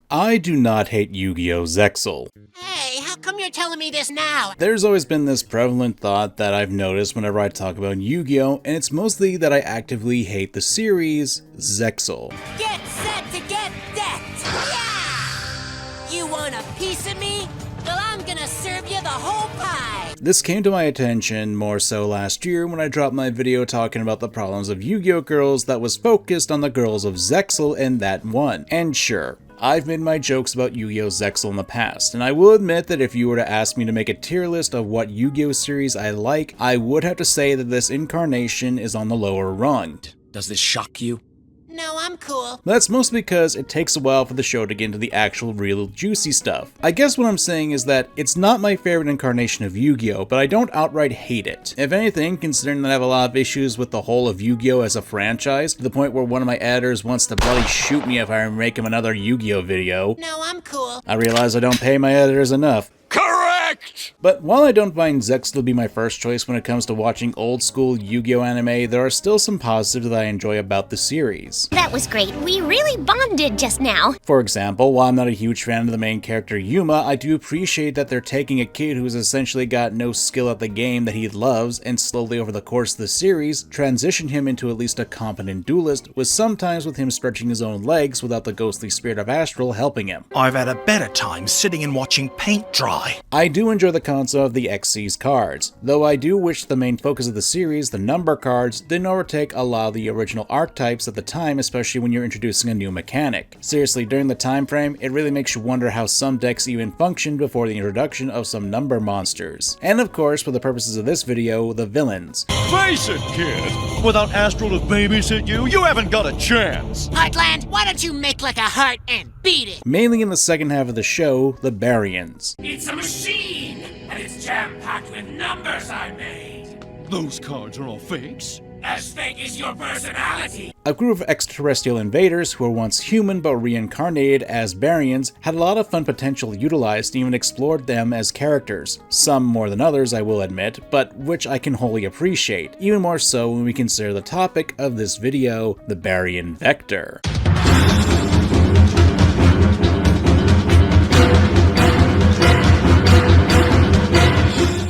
I do not hate Yugioh Zexal. Hey, how come you're telling me this now? There's always been this prevalent thought that I've noticed whenever I talk about Yu-Gi-Oh, and it's mostly that I actively hate the series Zexal. Get set to get decked! Yeah! You want a piece of me? Well, I'm gonna serve you the whole pie! This came to my attention more so last year when I dropped my video talking about the problems of Yu-Gi-Oh girls that was focused on the girls of Zexal in that one. And sure, I've made my jokes about Yugioh Zexal in the past, and I will admit that if you were to ask me to make a tier list of what Yu-Gi-Oh series I like, I would have to say that this incarnation is on the lower rung. Does this shock you? No, I'm cool. That's mostly because it takes a while for the show to get into the actual real juicy stuff. I guess what I'm saying is that it's not my favorite incarnation of Yu-Gi-Oh, but I don't outright hate it. If anything, considering that I have a lot of issues with the whole of Yu-Gi-Oh as a franchise, to the point where one of my editors wants to bloody shoot me if I make him another Yu-Gi-Oh video. No, I'm cool. I realize I don't pay my editors enough. Correct! But while I don't find Zexal to be my first choice when it comes to watching old school Yu-Gi-Oh anime, there are still some positives that I enjoy about the series. That was great. We really bonded just now. For example, while I'm not a huge fan of the main character Yuma, I do appreciate that they're taking a kid who's essentially got no skill at the game that he loves and slowly over the course of the series, transition him into at least a competent duelist, with sometimes with him stretching his own legs without the ghostly spirit of Astral helping him. I've had a better time sitting and watching paint dry. I do enjoy the concept of the XC's cards, though I do wish the main focus of the series, the number cards, didn't overtake a lot of the original archetypes at the time, especially when you're introducing a new mechanic. Seriously, during the time frame, it really makes you wonder how some decks even functioned before the introduction of some number monsters. And of course, for the purposes of this video, the villains. Face it, kid! Without Astral to babysit you, you haven't got a chance! Heartland, why don't you make like a heart and beat it? Mainly in the second half of the show, the Baryons. It's a machine, and it's jam-packed with numbers I made. Those cards are all fakes? As fake as your personality. A group of extraterrestrial invaders who were once human but reincarnated as Baryons had a lot of fun potential utilized and even explored them as characters. Some more than others, I will admit, but which I can wholly appreciate, even more so when we consider the topic of this video, the Baryon Vector.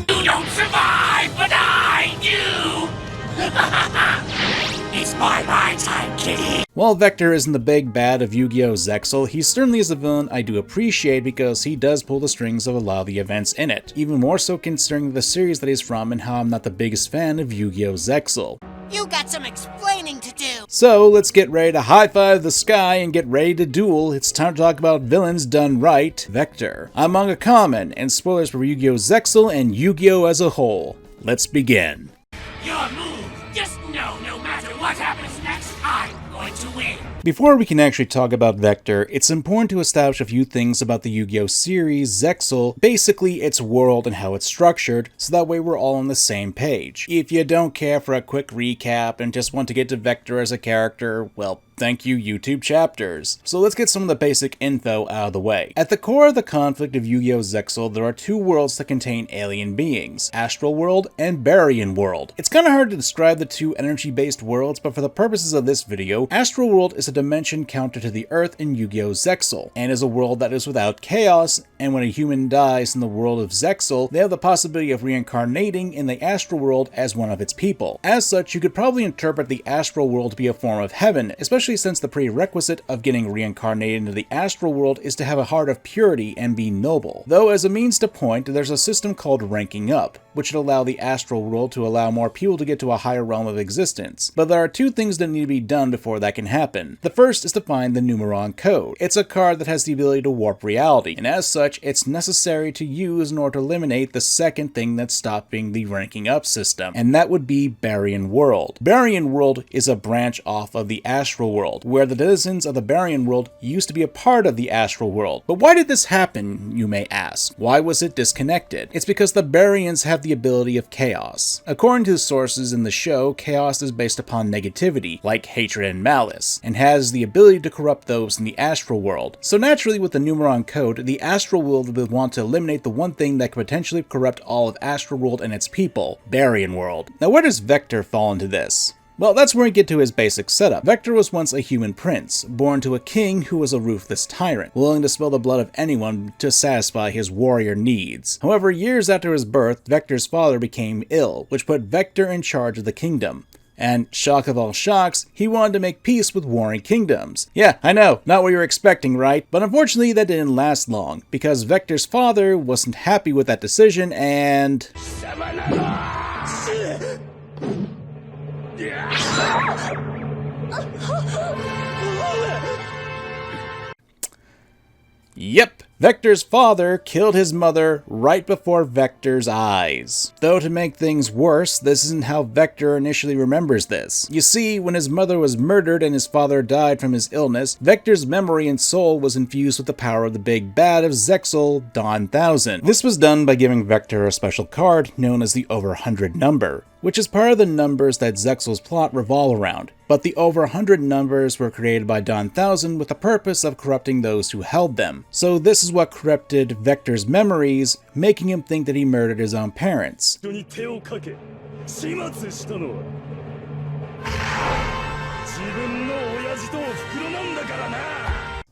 You don't survive, but I do! It's my time, kitty! While Vector isn't the big bad of Yugioh Zexal, he certainly is a villain I do appreciate because he does pull the strings of a lot of the events in it, even more so considering the series that he's from and how I'm not the biggest fan of Yugioh Zexal. You got some explaining to do. So let's get ready to high-five the sky and get ready to duel. It's time to talk about villains done right, Vector. I'm MangaKamen, and spoilers for Yugioh Zexal and Yu-Gi-Oh as a whole. Let's begin. Your move! Just know no matter what happens next, I'm going to win! Before we can actually talk about Vector, it's important to establish a few things about the Yu-Gi-Oh series, Zexal, basically its world and how it's structured, so that way we're all on the same page. If you don't care for a quick recap and just want to get to Vector as a character, well, thank you, YouTube chapters. So let's get some of the basic info out of the way. At the core of the conflict of Yugioh Zexal, there are two worlds that contain alien beings, Astral World and Baryon World. It's kinda hard to describe the two energy-based worlds, but for the purposes of this video, Astral World is a dimension counter to the Earth in Yugioh Zexal, and is a world that is without chaos, and when a human dies in the world of Zexal, they have the possibility of reincarnating in the Astral World as one of its people. As such, you could probably interpret the Astral World to be a form of heaven, especially since the prerequisite of getting reincarnated into the Astral World is to have a heart of purity and be noble. Though as a means to point, there's a system called ranking up, which would allow the Astral World to allow more people to get to a higher realm of existence. But there are two things that need to be done before that can happen. The first is to find the Numeron Code. It's a card that has the ability to warp reality, and as such, it's necessary to use in order to eliminate the second thing that's stopping the ranking up system, and that would be Baryon World. Baryon World is a branch off of the Astral World, where the denizens of the Baryon World used to be a part of the Astral World. But why did this happen, you may ask? Why was it disconnected? It's because the Baryons have the ability of chaos. According to the sources in the show, chaos is based upon negativity, like hatred and malice, and has the ability to corrupt those in the Astral World. So naturally, with the Numeron Code, the Astral World would want to eliminate the one thing that could potentially corrupt all of Astral World and its people, Baryon World. Now where does Vector fall into this? Well, that's where we get to his basic setup. Vector was once a human prince, born to a king who was a ruthless tyrant, willing to spill the blood of anyone to satisfy his warrior needs. However, years after his birth, Vector's father became ill, which put Vector in charge of the kingdom. And, shock of all shocks, he wanted to make peace with warring kingdoms. Yeah, I know, not what you were expecting, right? But unfortunately that didn't last long, because Vector's father wasn't happy with that decision and... Yep, Vector's father killed his mother right before Vector's eyes. Though to make things worse, this isn't how Vector initially remembers this. You see, when his mother was murdered and his father died from his illness, Vector's memory and soul was infused with the power of the big bad of Zexal Dan-Da-Dann. This was done by giving Vector a special card known as the Over 100 number, which is part of the numbers that Zexal's plot revolve around. But the Over 100 numbers were created by Dan-Da-Dann with the purpose of corrupting those who held them. So this is what corrupted Vector's memories, making him think that he murdered his own parents.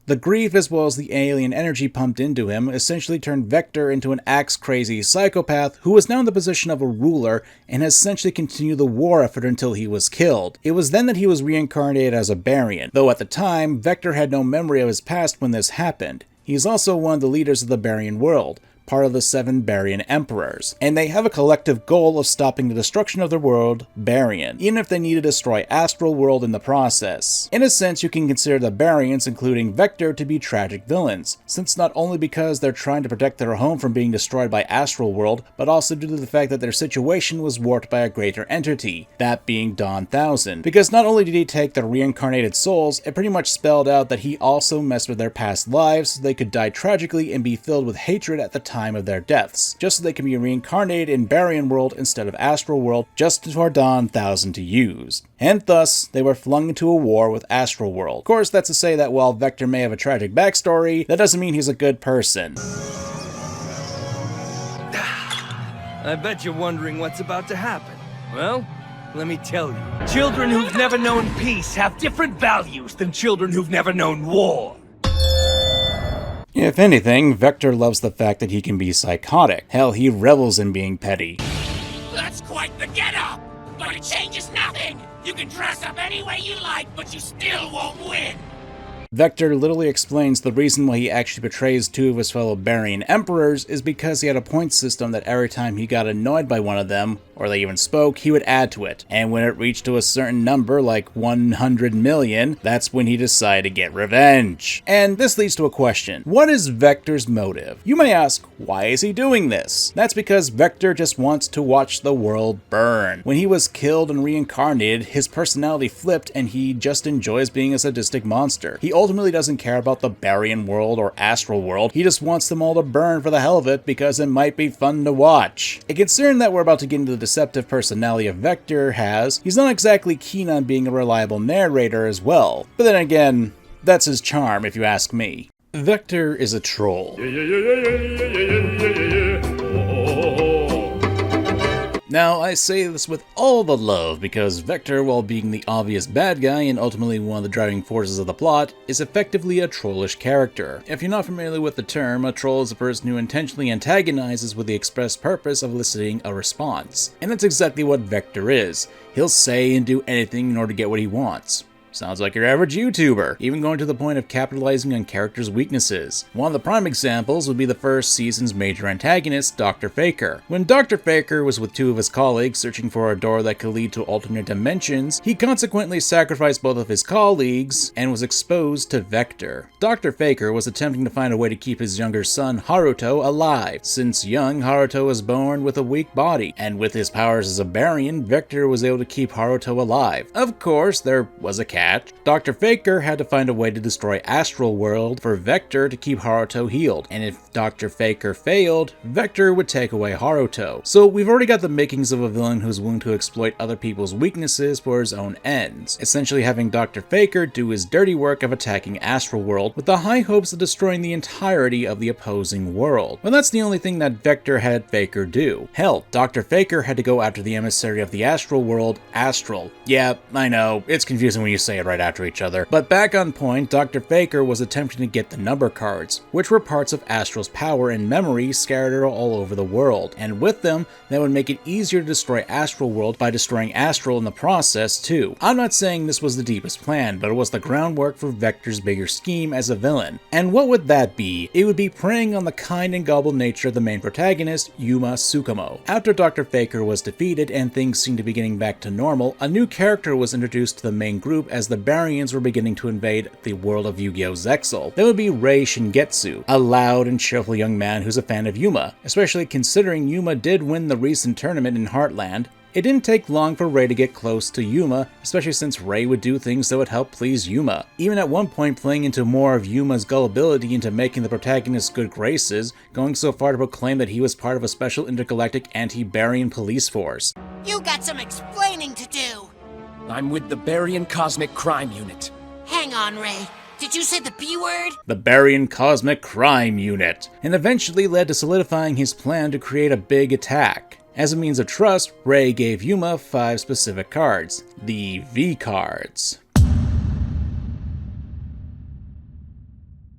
The grief as well as the alien energy pumped into him essentially turned Vector into an axe-crazy psychopath who was now in the position of a ruler and has essentially continued the war effort until he was killed. It was then that he was reincarnated as a Barian, though at the time, Vector had no memory of his past when this happened. He is also one of the leaders of the Barian world, part of the 7 Barian Emperors, and they have a collective goal of stopping the destruction of their world, Barian, even if they need to destroy Astral World in the process. In a sense, you can consider the Barians, including Vector, to be tragic villains, since not only because they're trying to protect their home from being destroyed by Astral World, but also due to the fact that their situation was warped by a greater entity, that being Dan-Da-Dann. Because not only did he take their reincarnated souls, it pretty much spelled out that he also messed with their past lives so they could die tragically and be filled with hatred at the time of their deaths, just so they can be reincarnated in Barian World instead of Astral World, just for Dan-Da-Dann to use. And thus, they were flung into a war with Astral World. Of course, that's to say that while Vector may have a tragic backstory, that doesn't mean he's a good person. I bet you're wondering what's about to happen. Well, let me tell you. Children who've never known peace have different values than children who've never known war. If anything, Vector loves the fact that he can be psychotic. Hell, he revels in being petty. That's quite the get-up! But it changes nothing! You can dress up any way you like, but you still won't win! Vector literally explains the reason why he actually betrays 2 of his fellow Barian Emperors is because he had a point system that every time he got annoyed by one of them, or they even spoke, he would add to it. And when it reached to a certain number, like 100 million, that's when he decided to get revenge. And this leads to a question. What is Vector's motive? You may ask, why is he doing this? That's because Vector just wants to watch the world burn. When he was killed and reincarnated, his personality flipped and he just enjoys being a sadistic monster. He ultimately doesn't care about the Barian world or Astral World, he just wants them all to burn for the hell of it because it might be fun to watch. And considering that we're about to get into the deceptive personality of Vector he's not exactly keen on being a reliable narrator as well. But then again, that's his charm if you ask me. Vector is a troll. Now, I say this with all the love because Vector, while being the obvious bad guy and ultimately one of the driving forces of the plot, is effectively a trollish character. If you're not familiar with the term, a troll is a person who intentionally antagonizes with the express purpose of eliciting a response. And that's exactly what Vector is. He'll say and do anything in order to get what he wants. Sounds like your average YouTuber, even going to the point of capitalizing on characters' weaknesses. One of the prime examples would be the first season's major antagonist, Dr. Faker. When Dr. Faker was with 2 of his colleagues searching for a door that could lead to alternate dimensions, he consequently sacrificed both of his colleagues and was exposed to Vector. Dr. Faker was attempting to find a way to keep his younger son, Haruto, alive. Since young, Haruto was born with a weak body, and with his powers as a Barian, Vector was able to keep Haruto alive. Of course, there was a catch. catch. Dr. Faker had to find a way to destroy Astral World for Vector to keep Haruto healed, and if Dr. Faker failed, Vector would take away Haruto. So we've already got the makings of a villain who's willing to exploit other people's weaknesses for his own ends, essentially having Dr. Faker do his dirty work of attacking Astral World with the high hopes of destroying the entirety of the opposing world. But that's the only thing that Vector had Faker do. Hell, Dr. Faker had to go after the emissary of the Astral World, Astral. Yeah, I know, it's confusing when you say it right after each other. But back on point, Dr. Faker was attempting to get the number cards, which were parts of Astral's power and memory scattered all over the world. And with them, that would make it easier to destroy Astral World by destroying Astral in the process too. I'm not saying this was the deepest plan, but it was the groundwork for Vector's bigger scheme as a villain. And what would that be? It would be preying on the kind and gullible nature of the main protagonist, Yuma Tsukumo. After Dr. Faker was defeated and things seemed to be getting back to normal, a new character was introduced to the main group as the Baryons were beginning to invade the world of Yugioh Zexal. That would be Rei Shingetsu, a loud and cheerful young man who's a fan of Yuma, especially considering Yuma did win the recent tournament in Heartland. It didn't take long for Rei to get close to Yuma, especially since Rei would do things that would help please Yuma, even at one point playing into more of Yuma's gullibility into making the protagonist's good graces, going so far to proclaim that he was part of a special intergalactic anti-Baryon police force. You got some explaining to do. I'm with the Baryon Cosmic Crime Unit. Hang on, Ray. Did you say the B word? The Baryon Cosmic Crime Unit, and eventually led to solidifying his plan to create a big attack. As a means of trust, Rei gave Yuma 5 specific cards, the V cards.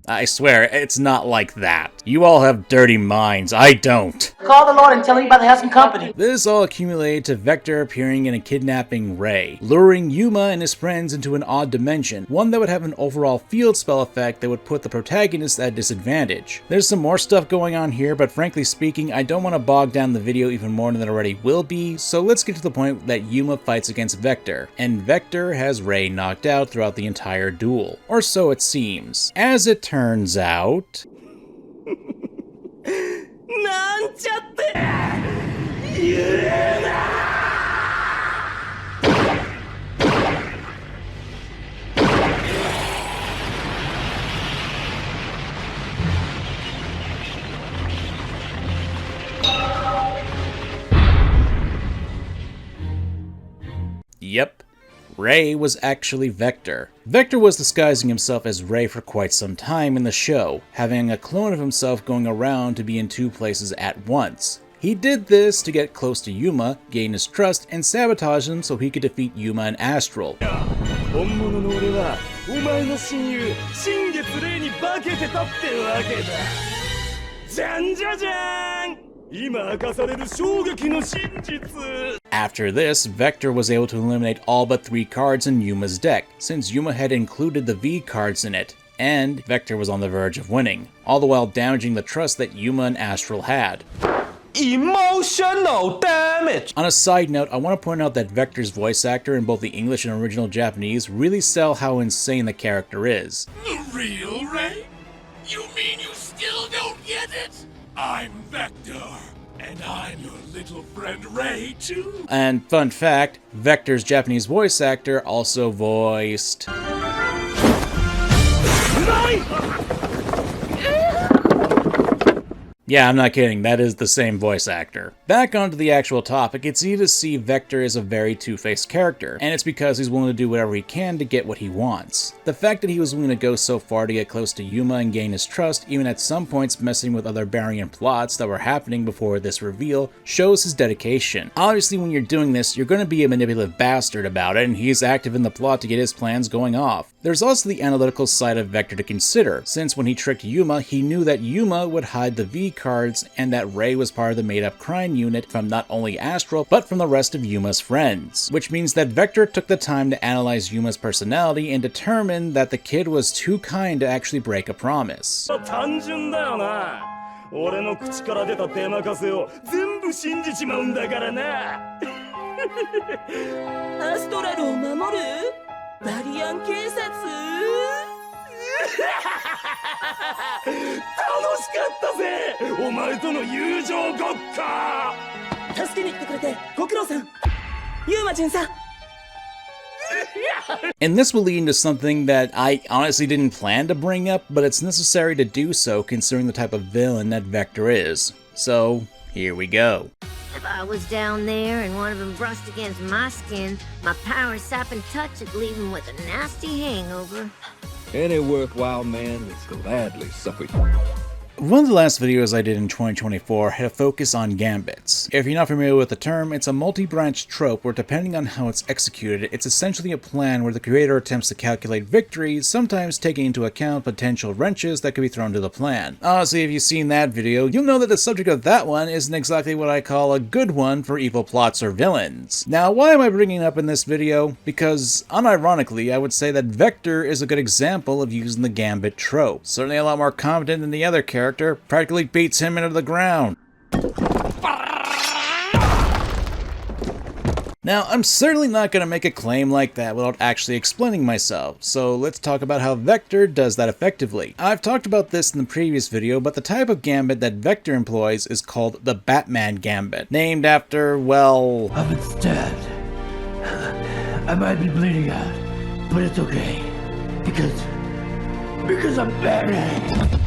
I swear, it's not like that. You all have dirty minds, I don't. Call the Lord and tell him you're about to have some company. This all accumulated to Vector appearing and kidnapping Rei, luring Yuma and his friends into an odd dimension, one that would have an overall field spell effect that would put the protagonist at a disadvantage. There's some more stuff going on here, but frankly speaking, I don't want to bog down the video even more than it already will be, so let's get to the point that Yuma fights against Vector, and Vector has Rei knocked out throughout the entire duel. Or so it seems. As it turns out... Yep. Rei was actually Vector. Vector was disguising himself as Rei for quite some time in the show, having a clone of himself going around to be in 2 places at once. He did this to get close to Yuma, gain his trust, and sabotage him so he could defeat Yuma and Astral. After this, Vector was able to eliminate all but 3 cards in Yuma's deck, since Yuma had included the V cards in it, and Vector was on the verge of winning, all the while damaging the trust that Yuma and Astral had. Emotional damage! On a side note, I want to point out that Vector's voice actor in both the English and original Japanese really sell how insane the character is. The real Ray? You mean you still don't get it? I'm Vector, and I'm your little friend Ray, too. And fun fact, Vector's Japanese voice actor also voiced... Yeah, I'm not kidding, that is the same voice actor. Back onto the actual topic, it's easy to see Vector is a very two-faced character, and it's because he's willing to do whatever he can to get what he wants. The fact that he was willing to go so far to get close to Yuma and gain his trust, even at some points messing with other Baryon plots that were happening before this reveal, shows his dedication. Obviously when you're doing this, you're going to be a manipulative bastard about it, and he's active in the plot to get his plans going off. There's also the analytical side of Vector to consider, since when he tricked Yuma, he knew that Yuma would hide the V cards and that Rei was part of the made-up crime unit from not only Astral, but from the rest of Yuma's friends. Which means that Vector took the time to analyze Yuma's personality and determined that the kid was too kind to actually break a promise. And this will lead into something that I honestly didn't plan to bring up, but it's necessary to do so considering the type of villain that Vector is. So, here we go. If I was down there and one of them brushed against my skin, my power sapping touch would leave him with a nasty hangover. Any worthwhile man would gladly suffer. One of the last videos I did in 2024 had a focus on Gambits. If you're not familiar with the term, it's a multi-branch trope where depending on how it's executed, it's essentially a plan where the creator attempts to calculate victories, sometimes taking into account potential wrenches that could be thrown to the plan. Honestly, if you've seen that video, you'll know that the subject of that one isn't exactly what I call a good one for evil plots or villains. Now, why am I bringing it up in this video? Because, unironically, I would say that Vector is a good example of using the Gambit trope. Certainly a lot more competent than the other character, practically beats him into the ground. Now, I'm certainly not going to make a claim like that without actually explaining myself, so let's talk about how Vector does that effectively. I've talked about this in the previous video, but the type of gambit that Vector employs is called the Batman Gambit, named after, well... I've been stabbed. I might be bleeding out, but it's okay, because I'm Batman.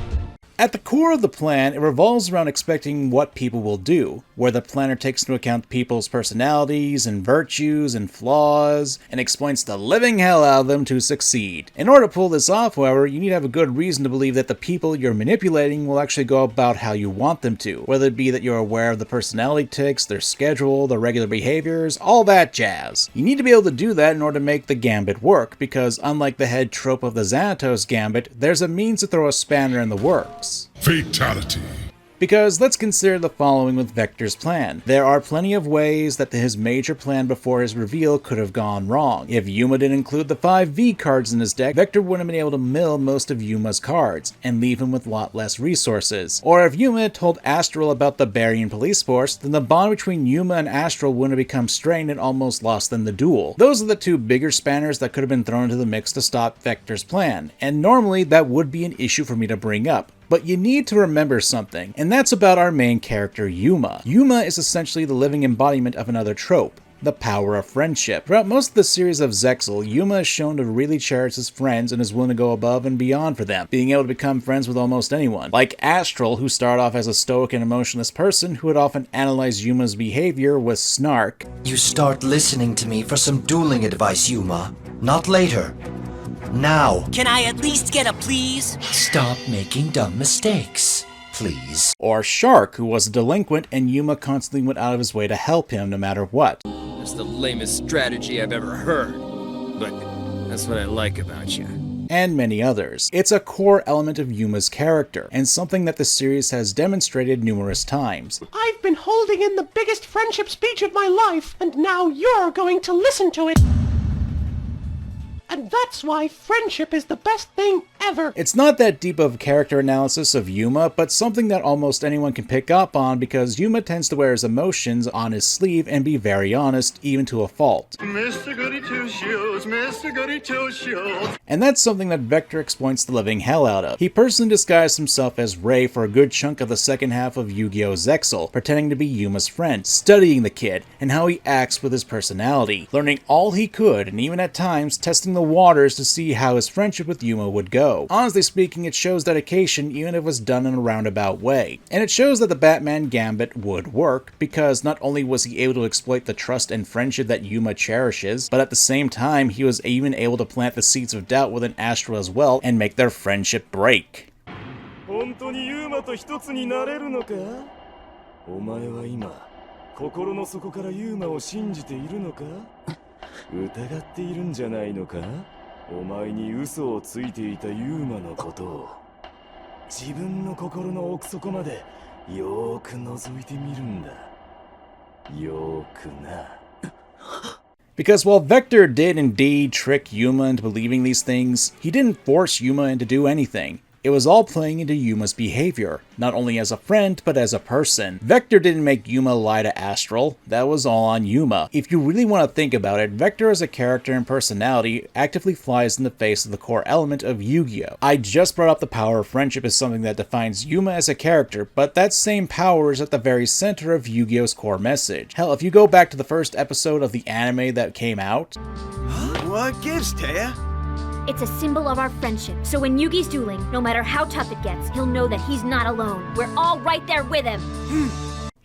At the core of the plan, it revolves around expecting what people will do, where the planner takes into account people's personalities and virtues and flaws, and exploits the living hell out of them to succeed. In order to pull this off, however, you need to have a good reason to believe that the people you're manipulating will actually go about how you want them to, whether it be that you're aware of the personality tics, their schedule, their regular behaviors, all that jazz. You need to be able to do that in order to make the gambit work, because unlike the head trope of the Xanatos Gambit, there's a means to throw a spanner in the works. Fatality. Because let's consider the following with Vector's plan. There are plenty of ways that his major plan before his reveal could have gone wrong. If Yuma didn't include the 5 V cards in his deck, Vector wouldn't have been able to mill most of Yuma's cards, and leave him with a lot less resources. Or if Yuma had told Astral about the Barian police force, then the bond between Yuma and Astral wouldn't have become strained and almost lost them the duel. Those are the 2 bigger spanners that could have been thrown into the mix to stop Vector's plan, and normally that would be an issue for me to bring up. But you need to remember something, and that's about our main character, Yuma. Yuma is essentially the living embodiment of another trope, the power of friendship. Throughout most of the series of Zexal, Yuma is shown to really cherish his friends and is willing to go above and beyond for them, being able to become friends with almost anyone. Like Astral, who started off as a stoic and emotionless person who would often analyze Yuma's behavior with snark. You start listening to me for some dueling advice, Yuma. Not later. Now. Can I at least get a please? Stop making dumb mistakes, please. Or Shark, who was a delinquent and Yuma constantly went out of his way to help him no matter what. That's the lamest strategy I've ever heard, but that's what I like about you. And many others. It's a core element of Yuma's character, and something that the series has demonstrated numerous times. I've been holding in the biggest friendship speech of my life, and now you're going to listen to it. And that's why friendship is the best thing ever. It's not that deep of a character analysis of Yuma, but something that almost anyone can pick up on because Yuma tends to wear his emotions on his sleeve and be very honest, even to a fault. Mr. Goody Two-Shoes, Mr. Goody Two-Shoes. And that's something that Vector exploits the living hell out of. He personally disguised himself as Ray for a good chunk of the second half of Yugioh Zexal, pretending to be Yuma's friend, studying the kid, and how he acts with his personality, learning all he could, and even at times testing the waters to see how his friendship with Yuma would go. Honestly speaking, it shows dedication even if it was done in a roundabout way. And it shows that the Batman Gambit would work, because not only was he able to exploit the trust and friendship that Yuma cherishes, but at the same time he was even able to plant the seeds of doubt within Astral as well and make their friendship break. 本当にユーマと一つになれるのか? お前は今、心の底からユーマを信じているのか? 疑っているんじゃないのか? お前に嘘をついていたユーマのことを自分の心の奥底までよーく覗いてみるんだ。よーくな。Because while Vector did indeed trick Yuma into believing these things, he didn't force Yuma into do anything. It was all playing into Yuma's behavior, not only as a friend, but as a person. Vector didn't make Yuma lie to Astral, that was all on Yuma. If you really want to think about it, Vector as a character and personality actively flies in the face of the core element of Yu-Gi-Oh! I just brought up the power of friendship as something that defines Yuma as a character, but that same power is at the very center of Yu-Gi-Oh's core message. Hell, if you go back to the first episode of the anime that came out... What gives, Taya? It's a symbol of our friendship, so when Yugi's dueling, no matter how tough it gets, he'll know that he's not alone. We're all right there with him.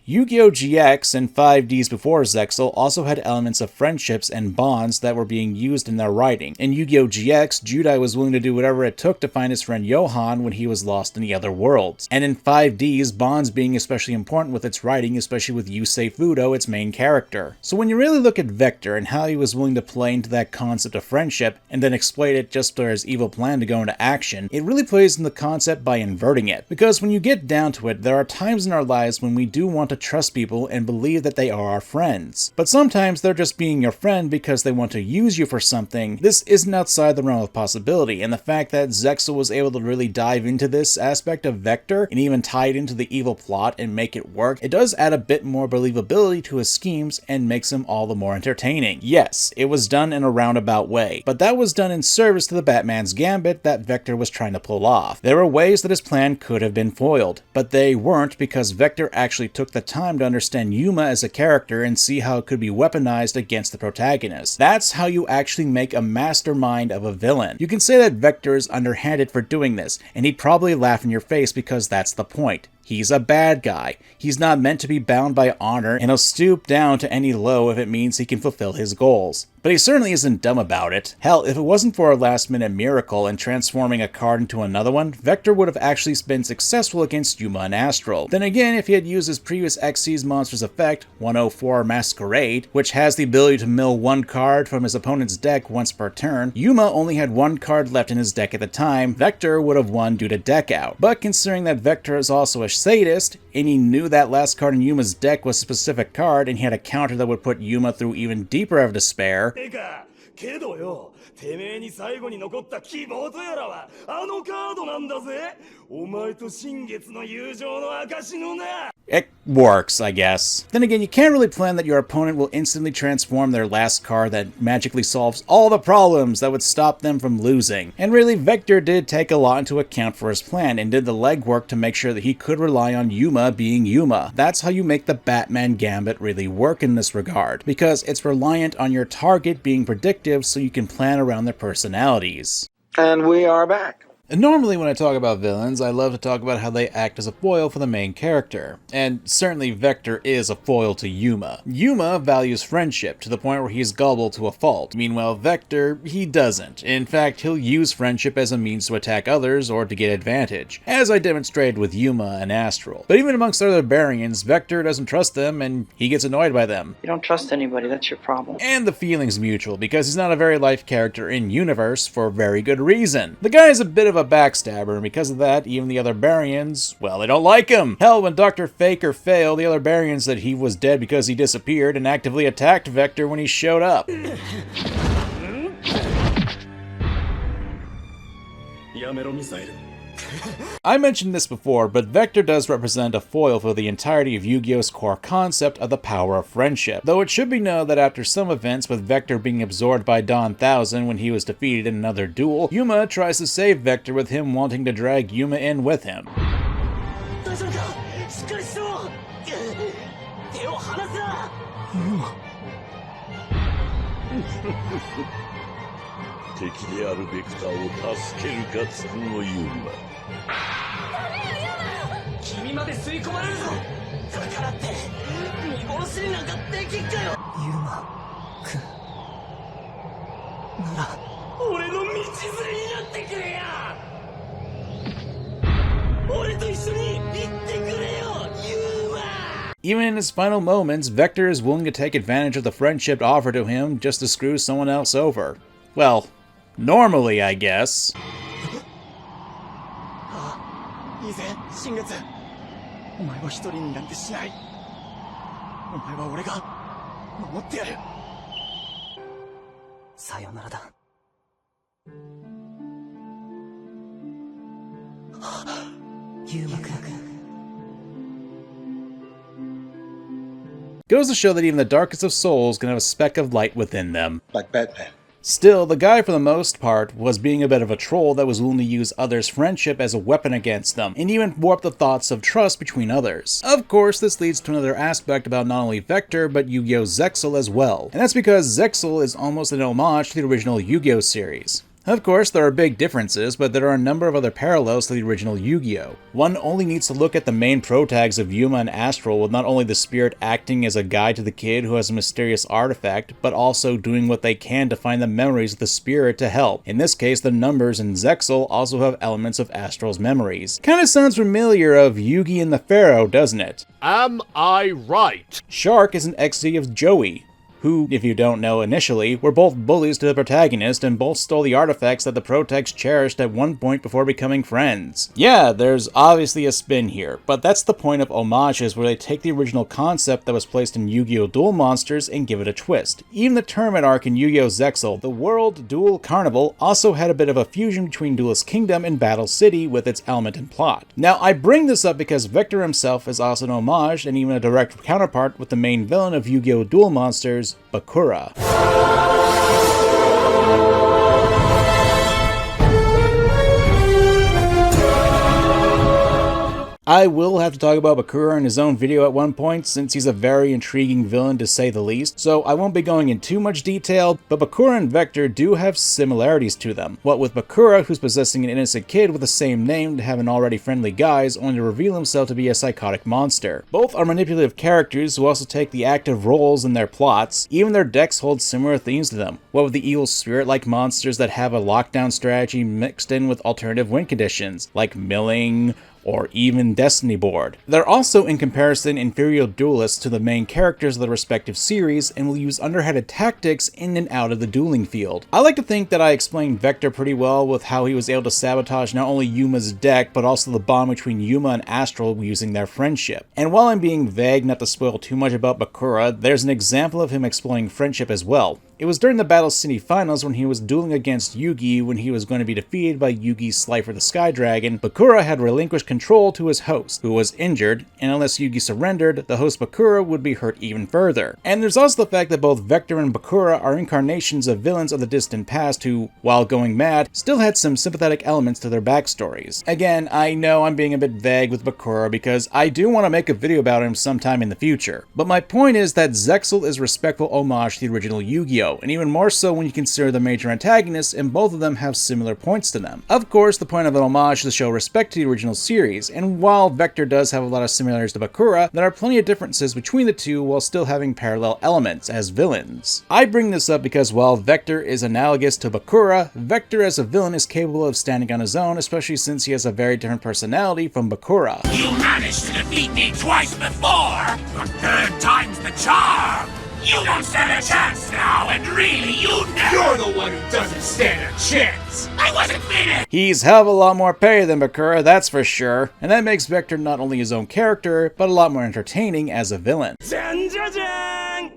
Yu-Gi-Oh! GX and 5Ds before Zexal also had elements of friendships and bonds that were being used in their writing. In Yu-Gi-Oh! GX, Judai was willing to do whatever it took to find his friend Johan when he was lost in the other worlds. And in 5Ds, bonds being especially important with its writing, especially with Yusei Fudo, its main character. So when you really look at Vector and how he was willing to play into that concept of friendship, and then exploit it just for his evil plan to go into action, it really plays in the concept by inverting it. Because when you get down to it, there are times in our lives when we do want to trust people and believe that they are our friends. But sometimes they're just being your friend because they want to use you for something. This isn't outside the realm of possibility, and the fact that Zexal was able to really dive into this aspect of Vector and even tie it into the evil plot and make it work, it does add a bit more believability to his schemes and makes him all the more entertaining. Yes, it was done in a roundabout way, but that was done in service to the Batman's Gambit that Vector was trying to pull off. There were ways that his plan could have been foiled, but they weren't because Vector actually took the time to understand Yuma as a character and see how it could be weaponized against the protagonist. That's how you actually make a mastermind of a villain. You can say that Vector is underhanded for doing this, and he'd probably laugh in your face because that's the point. He's a bad guy. He's not meant to be bound by honor, and he'll stoop down to any low if it means he can fulfill his goals. But he certainly isn't dumb about it. Hell, if it wasn't for a last-minute miracle in transforming a card into another one, Vector would have actually been successful against Yuma and Astral. Then again, if he had used his previous Xyz monster's effect, 104 Masquerade, which has the ability to mill one card from his opponent's deck once per turn, Yuma only had one card left in his deck at the time. Vector would have won due to deck out. But considering that Vector is also a sadist, and he knew that last card in Yuma's deck was a specific card, and he had a counter that would put Yuma through even deeper of despair, けどよ、てめえに最後に残った希望とやらはあのカードなんだぜ。お前と新月の友情の証のな。 It works, I guess. Then again, you can't really plan that your opponent will instantly transform their last card that magically solves all the problems that would stop them from losing. And really, Vector did take a lot into account for his plan and did the legwork to make sure that he could rely on Yuma being Yuma. That's how you make the Batman Gambit really work in this regard, because it's reliant on your target being predictive so you can plan around their personalities. And we are back. And normally when I talk about villains, I love to talk about how they act as a foil for the main character. And certainly Vector is a foil to Yuma. Yuma values friendship to the point where he's gullible to a fault. Meanwhile, Vector, he doesn't. In fact, he'll use friendship as a means to attack others or to get advantage, as I demonstrated with Yuma and Astral. But even amongst other Barians, Vector doesn't trust them and he gets annoyed by them. You don't trust anybody, that's your problem. And the feeling's mutual, because he's not a very life character in universe for very good reason. The guy's a bit of a backstabber, and because of that, even the other Barians, well, they don't like him. Hell, when Dr. Faker failed, the other Barians said he was dead because he disappeared and actively attacked Vector when he showed up. I mentioned this before, but Vector does represent a foil for the entirety of Yu-Gi-Oh's core concept of the power of friendship. Though it should be known that after some events, with Vector being absorbed by Dan-Da-Dann when he was defeated in another duel, Yuma tries to save Vector with him wanting to drag Yuma in with him. Even in his final moments, Vector is willing to take advantage of the friendship offered to him just to screw someone else over. Well, normally, I guess. Goes to show that even the darkest of souls can have a speck of light within them. Like Batman. Still, the guy for the most part was being a bit of a troll that was willing to use others' friendship as a weapon against them, and even warp the thoughts of trust between others. Of course, this leads to another aspect about not only Vector, but Yugioh Zexal as well, and that's because Zexal is almost an homage to the original Yugioh series. Of course, there are big differences, but there are a number of other parallels to the original Yu-Gi-Oh! One only needs to look at the main protags of Yuma and Astral, with not only the spirit acting as a guide to the kid who has a mysterious artifact, but also doing what they can to find the memories of the spirit to help. In this case, the numbers in Zexal also have elements of Astral's memories. Kinda sounds familiar of Yugi and the Pharaoh, doesn't it? Am I right? Shark is an ex-Z of Joey, who, if you don't know initially, were both bullies to the protagonist and both stole the artifacts that the protags cherished at one point before becoming friends. Yeah, there's obviously a spin here, but that's the point of homages, where they take the original concept that was placed in Yu-Gi-Oh! Duel Monsters and give it a twist. Even the tournament arc in Yugioh Zexal, the World Duel Carnival, also had a bit of a fusion between Duelist Kingdom and Battle City with its element and plot. Now, I bring this up because Vector himself is also an homage and even a direct counterpart with the main villain of Yu-Gi-Oh! Duel Monsters, Bakura. I will have to talk about Bakura in his own video at one point, since he's a very intriguing villain to say the least, so I won't be going in too much detail, but Bakura and Vector do have similarities to them. What with Bakura, who's possessing an innocent kid with the same name to have an already friendly guise, only to reveal himself to be a psychotic monster. Both are manipulative characters who also take the active roles in their plots. Even their decks hold similar themes to them. What with the evil spirit-like monsters that have a lockdown strategy mixed in with alternative win conditions, like milling, or even Destiny Board. They're also, in comparison, inferior duelists to the main characters of the respective series, and will use underhanded tactics in and out of the dueling field. I like to think that I explained Vector pretty well with how he was able to sabotage not only Yuma's deck, but also the bond between Yuma and Astral using their friendship. And while I'm being vague not to spoil too much about Bakura, there's an example of him exploring friendship as well. It was during the Battle City Finals when he was dueling against Yugi when he was going to be defeated by Yugi's Slifer the Sky Dragon. Bakura had relinquished control to his host, who was injured, and unless Yugi surrendered, the host Bakura would be hurt even further. And there's also the fact that both Vector and Bakura are incarnations of villains of the distant past who, while going mad, still had some sympathetic elements to their backstories. Again, I know I'm being a bit vague with Bakura because I do want to make a video about him sometime in the future. But my point is that Zexal is respectful homage to the original Yu-Gi-Oh! And even more so when you consider the major antagonists, and both of them have similar points to them. Of course, the point of an homage is to show respect to the original series, and while Vector does have a lot of similarities to Bakura, there are plenty of differences between the two while still having parallel elements as villains. I bring this up because while Vector is analogous to Bakura, Vector as a villain is capable of standing on his own, especially since he has a very different personality from Bakura. You managed to defeat me twice before, but third time's the charm! You don't stand a chance now, and really, you never— You're the one who doesn't stand a chance! I wasn't finished! He's hell of a lot more petty than Bakura, that's for sure, and that makes Vector not only his own character, but a lot more entertaining as a villain.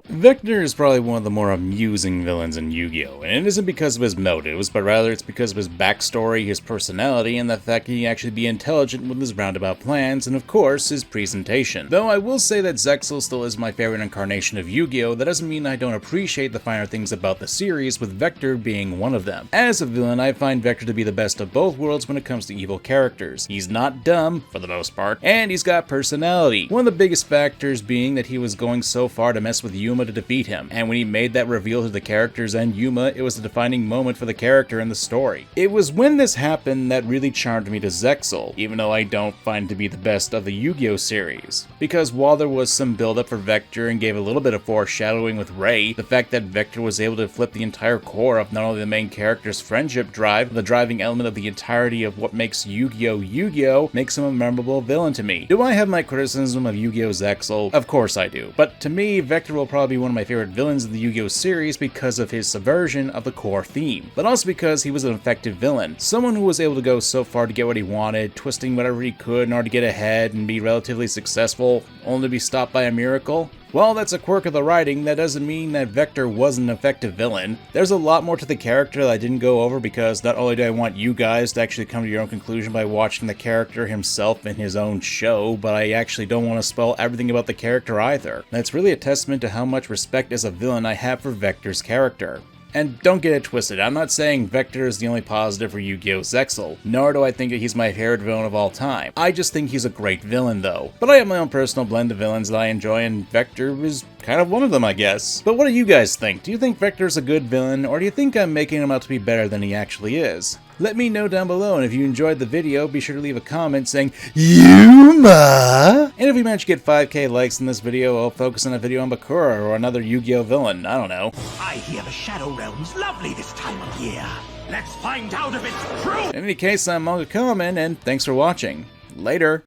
Vector is probably one of the more amusing villains in Yu-Gi-Oh! And it isn't because of his motives, but rather it's because of his backstory, his personality, and the fact that he can actually be intelligent with his roundabout plans, and of course, his presentation. Though I will say that Zexal still is my favorite incarnation of Yu-Gi-Oh! That doesn't mean I don't appreciate the finer things about the series, with Vector being one of them. As a villain, I find Vector to be the best of both worlds when it comes to evil characters. He's not dumb, for the most part, and he's got personality. One of the biggest factors being that he was going so far to mess with Yuma to defeat him, and when he made that reveal to the characters and Yuma, it was a defining moment for the character and the story. It was when this happened that really charmed me to Zexal, even though I don't find it to be the best of the Yu-Gi-Oh! Series. Because while there was some build up for Vector and gave a little bit of foreshadowing with Ray, the fact that Vector was able to flip the entire core of not only the main character's friendship drive, but the driving element of the entirety of what makes Yu-Gi-Oh! Yu-Gi-Oh! Makes him a memorable villain to me. Do I have my criticism of Yu-Gi-Oh! Zexal? Of course I do, but to me, Vector will probably be one of my favorite villains of the Yu-Gi-Oh! Series because of his subversion of the core theme, but also because he was an effective villain. Someone who was able to go so far to get what he wanted, twisting whatever he could in order to get ahead and be relatively successful, only to be stopped by a miracle? Well, that's a quirk of the writing. That doesn't mean that Vector wasn't an effective villain. There's a lot more to the character that I didn't go over because not only do I want you guys to actually come to your own conclusion by watching the character himself in his own show, but I actually don't want to spoil everything about the character either. That's really a testament to how much respect as a villain I have for Vector's character. And don't get it twisted, I'm not saying Vector is the only positive for Yugioh Zexal, nor do I think that he's my favorite villain of all time. I just think he's a great villain though. But I have my own personal blend of villains that I enjoy, and Vector is kind of one of them, I guess. But what do you guys think? Do you think Vector's a good villain, or do you think I'm making him out to be better than he actually is? Let me know down below, and if you enjoyed the video, be sure to leave a comment saying, Yuma! And if we manage to get 5k likes in this video, I'll focus on a video on Bakura or another Yu-Gi-Oh villain, I don't know. I hear the Shadow Realm's lovely this time of year. Let's find out if it's true! In any case, I'm MangaKamen, and thanks for watching. Later!